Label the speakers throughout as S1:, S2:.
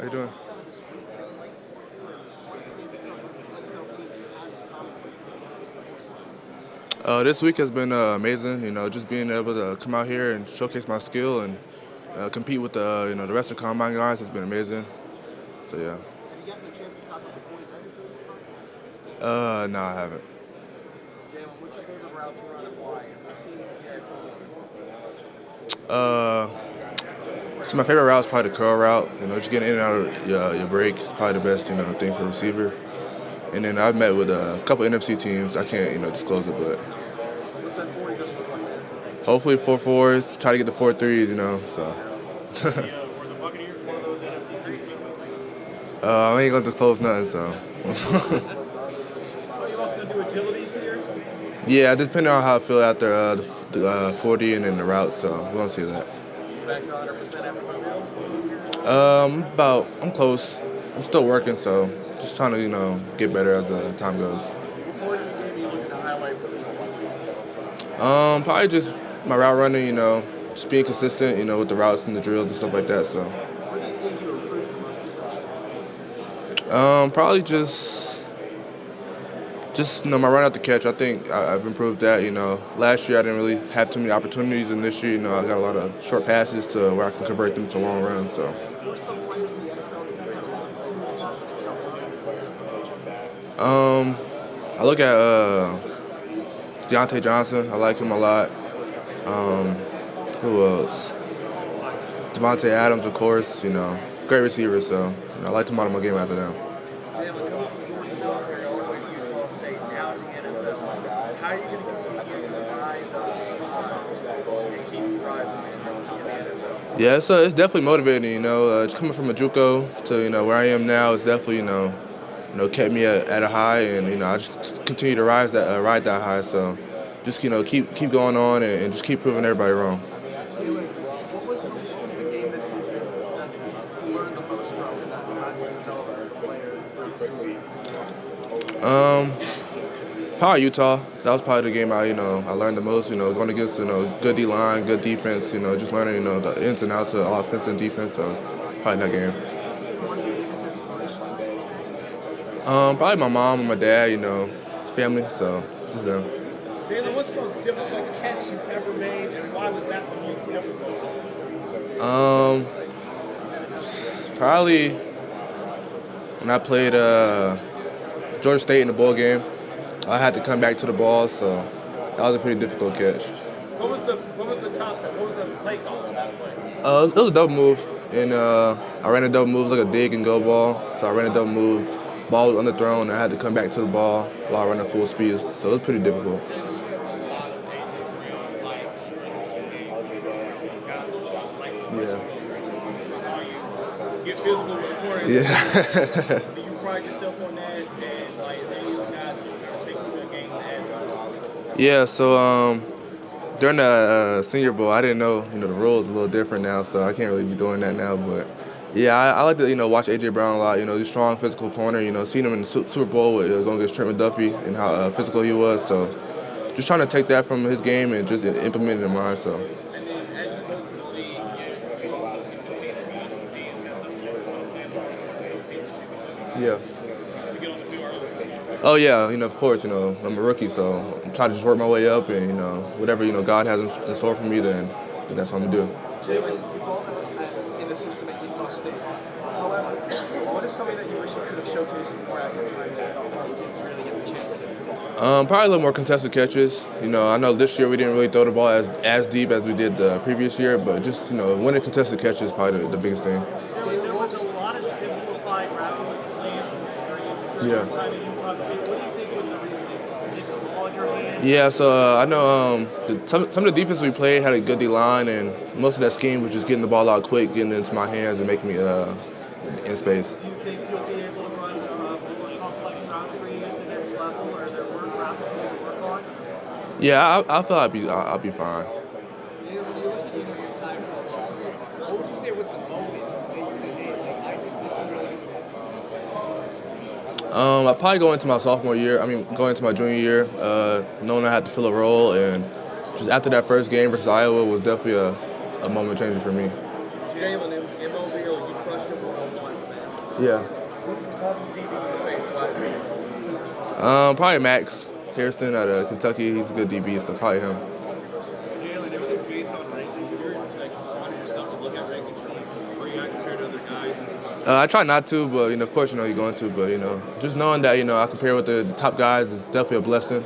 S1: you doing? This week has been amazing. Just being able to come out here and showcase my skill and compete with the rest of the combine guys has been amazing. So yeah.
S2: Have you gotten a chance to talk with the 49ers through this process?
S1: No, I haven't.
S2: Jalen, what's your favorite route to run and why? As a team,
S1: So my favorite route is probably the curl route. Just getting in and out of your break is probably the best thing for a receiver. And then I've met with a couple NFC teams. I can't disclose it, but
S2: what's that 40 going to look like?
S1: hopefully 4-4s. Try to get the 4-3s. So.
S2: Were the Buccaneers one of those NFC teams?
S1: I ain't gonna disclose nothing. So.
S2: Are you also going to do agilities here?
S1: Yeah, depending on how I feel after the 40 and then the route. So we're gonna see that.
S2: Back to 100% after
S1: I'm close. I'm still working, so just trying to get better as the time goes.
S2: What part of the game are you looking to highlight for team?
S1: Probably just my route running. Just being consistent. With the routes and the drills and stuff like that. So.
S2: What do you think you improved the most this
S1: Probably just my run out the catch. I think I've improved that. Last year I didn't really have too many opportunities, and this year I got a lot of short passes to where I can convert them to long runs. So.
S2: Who are some players in the NFL that you kind of want to
S1: I look at Deontay Johnson. I like him a lot. Who else? Devontae Adams, of course. Great receiver. So I like to model my game after them.
S2: Jalen, coming from Georgia military all the way to Utah State, now in the NFL, how are you going to continue to rise and keep rising in the NFL?
S1: Yeah, it's definitely motivating. Just coming from a JUCO to where I am now, it's definitely kept me at a high, and I just continue to ride that high. So just keep going on and just keep proving everybody wrong.
S2: Jalen, what was the game this season that you learned the most from, and how do you develop as a player throughout the season?
S1: Probably Utah. That was probably the game I learned the most. Going against good D line, good defense. Just learning the ins and outs of offense and defense. So probably that game.
S2: One of your biggest inspirations?
S1: Probably my mom and my dad. Family. So just them.
S2: Jalen, what's the most difficult catch you've ever made, and why was that the most difficult?
S1: Probably when I played Georgia State in the bowl game. I had to come back to the ball, so that was a pretty difficult catch.
S2: What was the concept? What was the play call on that play?
S1: It was a double move, and I ran a double move. It was like a dig and go ball. So I ran a double move. Ball was underthrown, and I had to come back to the ball while running full speed. So it was pretty difficult. Yeah.
S2: Get physical with the corner.
S1: Yeah.
S2: Do you pride yourself on that? And is there any of the guys that take you to the game to add to?
S1: Yeah. So during the Senior Bowl, I didn't know the rules a little different now, so I can't really be doing that now. But yeah, I like to watch AJ Brown a lot. He's strong physical corner. Seeing him in the Super Bowl with going against Trent McDuffie and how physical he was. So just trying to take that from his game and just implement it in mine. So.
S2: And then as you go to the league, you also can compete in special teams. That's something that's going to
S1: Yeah.
S2: to get on the field early.
S1: Oh yeah, of course, I'm a rookie, so I'm trying to just work my way up, and whatever God has in store for me, then that's what I'm gonna do.
S2: Jalen, you balled out in the system at Utah State. However, what is something that you wish you could have showcased more at your time there that you didn't really get the chance to?
S1: Probably a little more contested catches. I know this year we didn't really throw the ball as deep as we did the previous year, but just winning contested catches is probably the biggest thing.
S2: There was a lot of simplified routing with slants and screens.
S1: Yeah.
S2: What do you think was the reasoning? Just to get the ball in your hands?
S1: Yeah, so I know some of the defense we played had a good D line, and most of that scheme was just getting the ball out quick, getting it into my hands, and making me in space.
S2: Do you think you'll be able to run more complex routes for you at the next level, or are there more routes for you to work on?
S1: Yeah, I feel I'll be fine.
S2: When you look at your entire football career, what would you say was the moment that you said, hey, I think this is really good?
S1: I probably go into my sophomore year. Going into my junior year, knowing I had to fill a role, and just after that first game versus Iowa was definitely a moment changer for me.
S2: Jalen, in Mobile, you crushed him 1-on-1.
S1: Yeah.
S2: Who's the toughest DB you faced last year?
S1: Probably Max Harrison out of Kentucky. He's a good DB, so probably him.
S3: Jalen, everything's based on rankings. You're like wanting yourself to look at rankings from where you at compared to other guys.
S1: I try not to, but of course, you're going to. But just knowing that I compare with the top guys is definitely a blessing.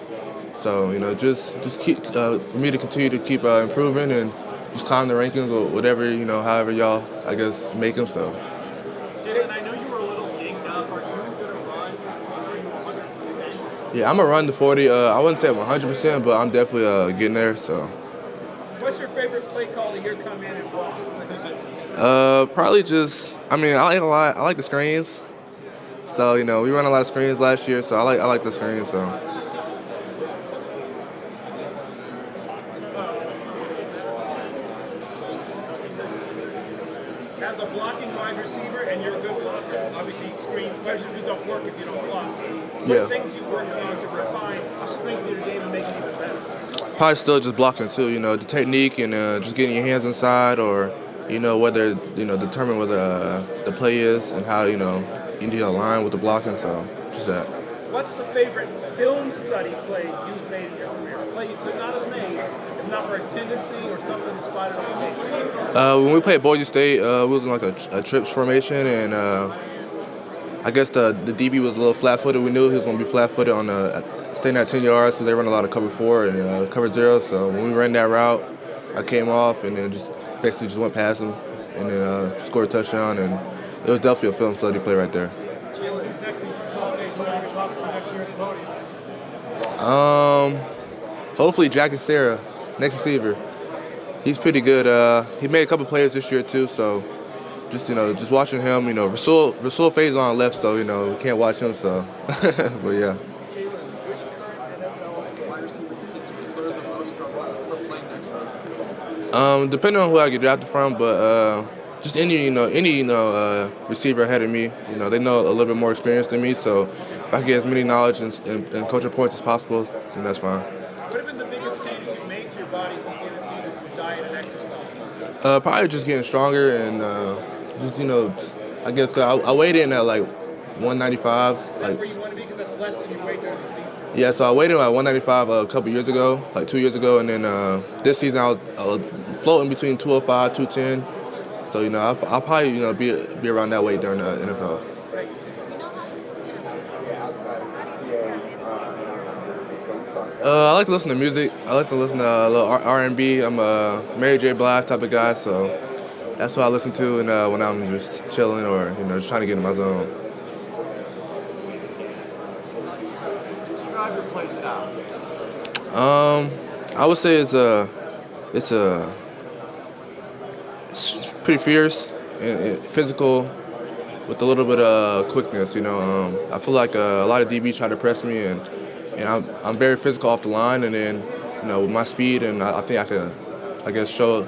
S1: So just keep for me to continue to keep improving and just climb the rankings or whatever however y'all I guess make them. So
S2: Jalen, I know you were a little dinged up. Are you going to run? Are you 100%?
S1: yeah, I'm gonna run the 40. I wouldn't say I'm 100%, but I'm definitely getting there. So
S2: What's your favorite play call to hear come in and block?
S1: probably just I like a lot. I like the screens. So we run a lot of screens last year, so I like the screens. So.
S2: As a blocking wide receiver, and you're a good blocker, obviously screens, especially don't work if you don't block.
S1: Yeah.
S2: What things you working on to refine a strength of your game and make it even better?
S1: Probably still just blocking too, the technique and just getting your hands inside or, whether, determine whether the play is and how, you need to align with the blocking. So just that.
S2: What's the favorite film study play you've made in your career? A play you could not have made if not for a tendency or something you spotted on tape?
S1: When we played Boise State, we was in like a trips formation and I guess the DB was a little flat-footed. We knew he was going to be flat-footed on staying at 10 yards because they run a lot of cover 4 and cover 0. So when we ran that route, I came off and then just basically just went past him and then scored a touchdown. And it was definitely a film study play right there.
S2: Jalen, who's next in Utah State? Who are you going to talk to next year at the podium?
S1: Hopefully Jack and Sarah, next receiver. He's pretty good. He made a couple plays this year too, so just watching him, Rasul fades on left, so we can't watch him. So, but yeah.
S3: Jalen, which current NFL wide receiver do you think you can learn the most from playing next time?
S1: Depending on who I get drafted from, but just any receiver ahead of me, they know a little bit more experience than me. So if I can get as many knowledge and coaching points as possible, then that's fine.
S2: What have been the biggest changes you've made to your body since the end of the season with diet and exercise?
S1: Probably just getting stronger and I guess 'cause I weighed in at like 195.
S2: Is that where you want to be? Because that's less than you weighed during the season.
S1: Yeah, so I weighed in at 195 a couple years ago, like 2 years ago, and then this season I was floating between 205, 210. So I'll probably be around that weight during the NFL. I like to listen to music. I like to listen to a little R&B. I'm a Mary J. Blige type of guy, so that's what I listen to and when I'm just chilling or just trying to get in my zone.
S2: Describe your play style.
S1: I would say it's pretty fierce and physical with a little bit of quickness. I feel like a lot of DBs try to press me and I'm very physical off the line, and then with my speed and I think I could, I guess, show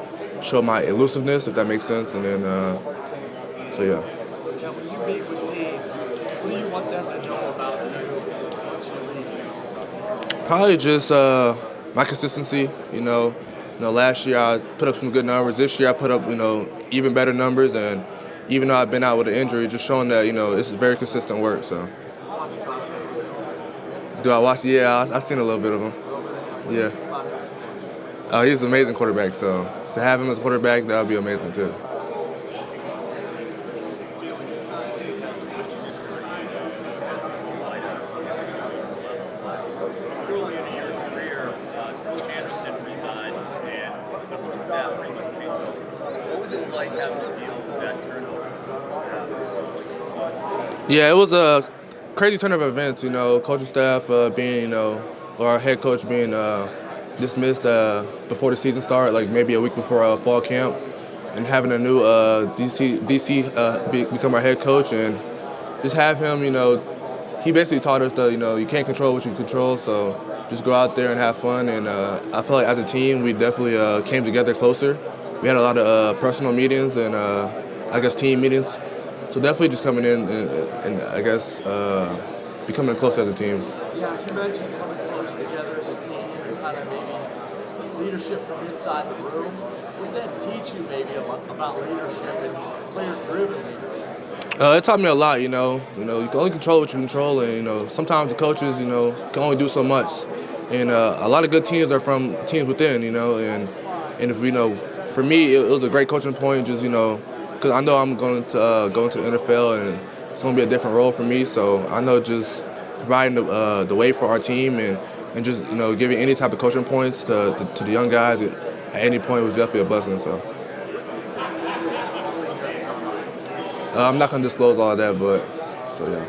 S1: my elusiveness, if that makes sense, and then so yeah.
S2: Yeah, when you meet with teams, what do you want them to know about you once you leave?
S1: Probably just my consistency. Last year I put up some good numbers. This year I put up even better numbers, and even though I've been out with an injury, just showing that it's very consistent work. So. Do I watch? Yeah, I've seen a little bit of him. Yeah. He's an amazing quarterback, so to have him as quarterback, that would be amazing too.
S2: Early in your career, Coach Anderson resigned, and the staff pretty much changed. What was it like having to deal with that turnover?
S1: Yeah, it was a crazy turn of events. Coaching staff being, or our head coach being dismissed before the season started, like maybe a week before fall camp, and having a new DC become our head coach, and just have him, he basically taught us that, you can't control what you control, so just go out there and have fun. And I feel like as a team, we definitely came together closer. We had a lot of personal meetings and I guess team meetings. So definitely just coming in and I guess becoming closer as a team.
S4: Yeah, you mentioned coming closer together as a team and kind of maybe leadership from inside the room. Would that teach you maybe about leadership and player-driven leadership?
S1: It taught me a lot. You can only control what you control, and sometimes the coaches, can only do so much. And a lot of good teams are from teams within, and if for me, it was a great coaching point. Just because I know I'm going to go into the NFL, and it's going to be a different role for me. So I know just providing the way for our team and just giving any type of coaching points to the young guys at any point was definitely a blessing. So. I'm not gonna disclose all of that, but so yeah.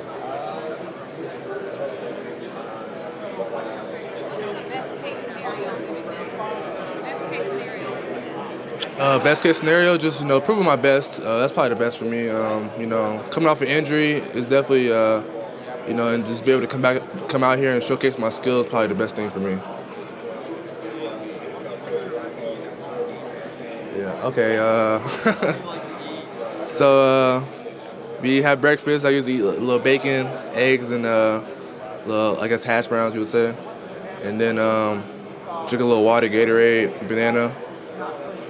S1: Best case scenario, just proving my best. That's probably the best for me. Coming off an injury is definitely, and just be able to come out here and showcase my skills, probably the best thing for me. Yeah. Okay. So we have breakfast. I usually eat a little bacon, eggs, and little, I guess, hash browns, you would say. And then drink a little water, Gatorade, banana.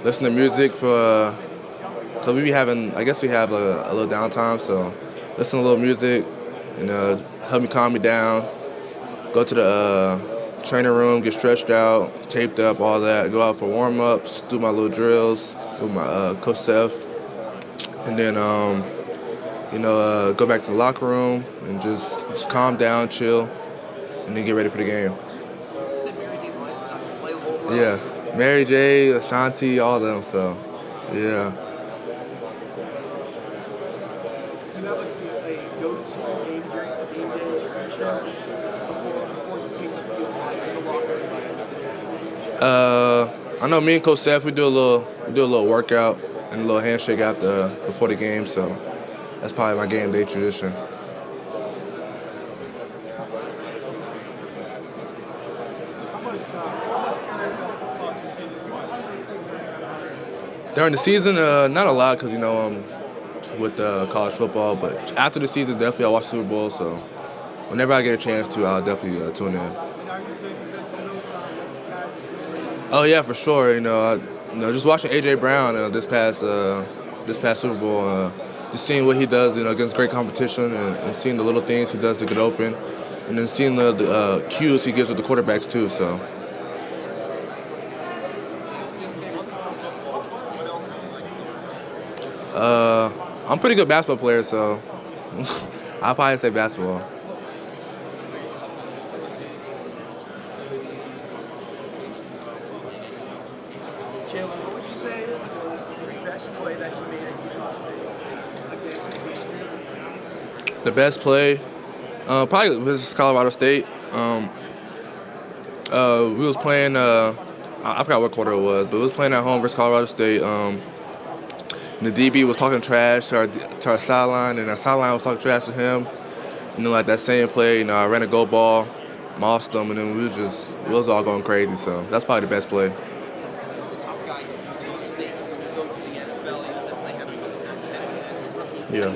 S1: Listen to music for, cause we be having, I guess we have a little downtime, so listen to a little music and help me calm me down. Go to the training room, get stretched out, taped up, all that. Go out for warm-ups, do my little drills with my coach Seth, and then go back to the locker room and just calm down, chill, and then get ready for the game. Yeah, Mary J, Ashanti, all of them. So, yeah.
S3: Do you have a go-to game day tradition before you take the field, like in the locker room?
S1: I know me and Coach Seth, we do a little workout and a little handshake before the game. So that's probably my game day tradition. During the season, not a lot because I'm with college football. But after the season, definitely I watch Super Bowl. So whenever I get a chance to, I'll definitely tune in. Oh yeah, for sure. Just watching AJ Brown this past Super Bowl, just seeing what he does, against great competition, and seeing the little things he does to get open, and then seeing the cues he gives with the quarterbacks too. So. I'm a pretty good basketball player, so I'll probably say basketball.
S3: Jalen, what would you say was the best play that you made at Utah State against Michigan?
S1: The best play, probably was Colorado State. We was playing. I forgot what quarter it was, but we was playing at home versus Colorado State. And the DB was talking trash to our sideline, and our sideline was talking trash to him. And then like that same play, I ran a go ball, mossed them, and then we was all going crazy. So that's probably the best play. Yeah.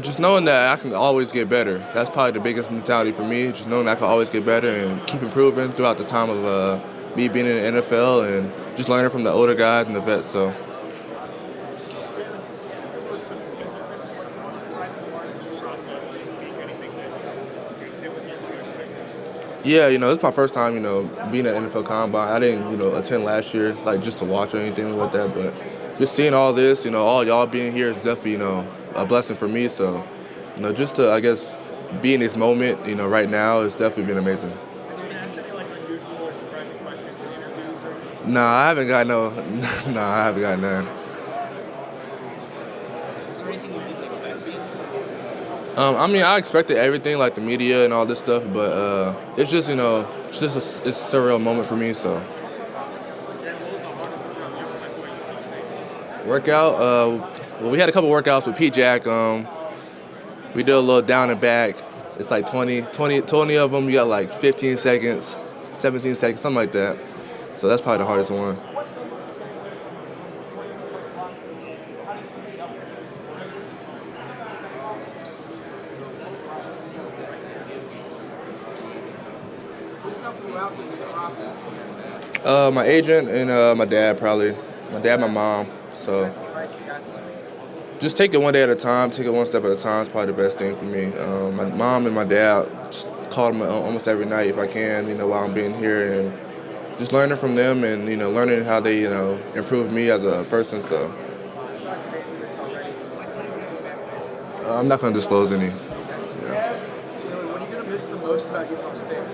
S1: Just knowing that I can always get better. That's probably the biggest mentality for me. Just knowing that I can always get better and keep improving throughout the time of me being in the NFL and just learning from the older guys and the vets. So. Yeah, it's my first time, being at NFL Combine. I didn't, attend last year, like just to watch or anything like that. But just seeing all this, all y'all being here is definitely, a blessing for me. So, just to, I guess, be in this moment, right now, it's definitely been amazing. No, I haven't got no. No, I haven't got none. I expected everything, like the media and all this stuff, but it's just, it's just it's a surreal moment for me. So, workout. Well, we had a couple workouts with P. Jack. We did a little down and back. It's like 20 of them. You got like 15 seconds, 17 seconds, something like that. So that's probably the hardest one. My agent and my dad, probably. My dad, my mom. So, just take it one day at a time. Take it one step at a time is probably the best thing for me. My mom and my dad just call them almost every night if I can, while I'm being here, and just learning from them and learning how they improve me as a person. So I'm not gonna disclose any.
S3: Jalen, what are you going to miss the most about Utah State?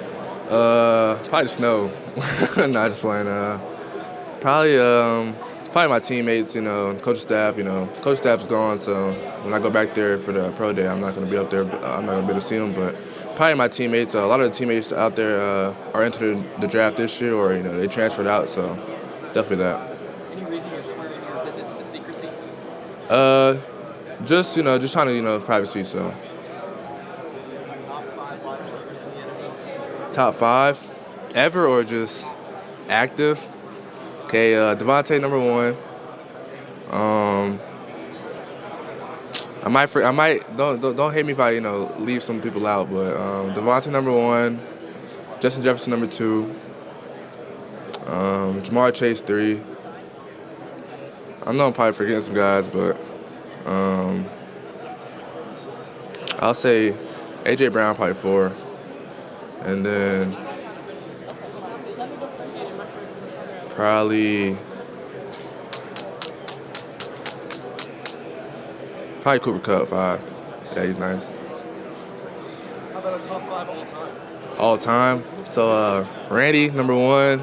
S1: Probably snow. Not just playing. Probably my teammates. Coach staff. Coach staff's gone, so when I go back there for the pro day, I'm not gonna be up there. I'm not gonna be able to see them, but probably my teammates. A lot of the teammates out there are into the draft this year, or they transferred out, so definitely that.
S5: Any reason you're swearing your visits to secrecy?
S1: Just trying to privacy. So
S5: Top 5 wide receivers in the NFL?
S1: top 5 ever or just active? Okay, Devontae number 1. I might don't hate me if I leave some people out, but Devontae number 1, Justin Jefferson number 2, Jamar Chase 3. I know I'm probably forgetting some guys, but I'll say AJ Brown probably 4, and then probably Cooper Kupp 5. Yeah, he's nice.
S3: How about a top 5 all time?
S1: All time. So Randy number 1.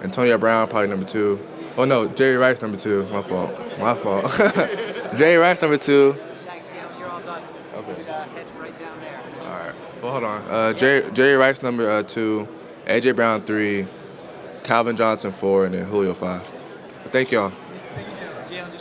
S1: Antonio Brown probably number 2. Oh no, Jerry Rice number 2. My fault. Jerry Rice number 2.
S5: Thanks, Jalen. You're all done.
S1: Okay.
S5: Head right down there.
S1: All right. Well, hold on. Jerry Rice number 2. AJ Brown 3. Calvin Johnson 4, and then Julio 5. But thank y'all.
S5: Jalen, just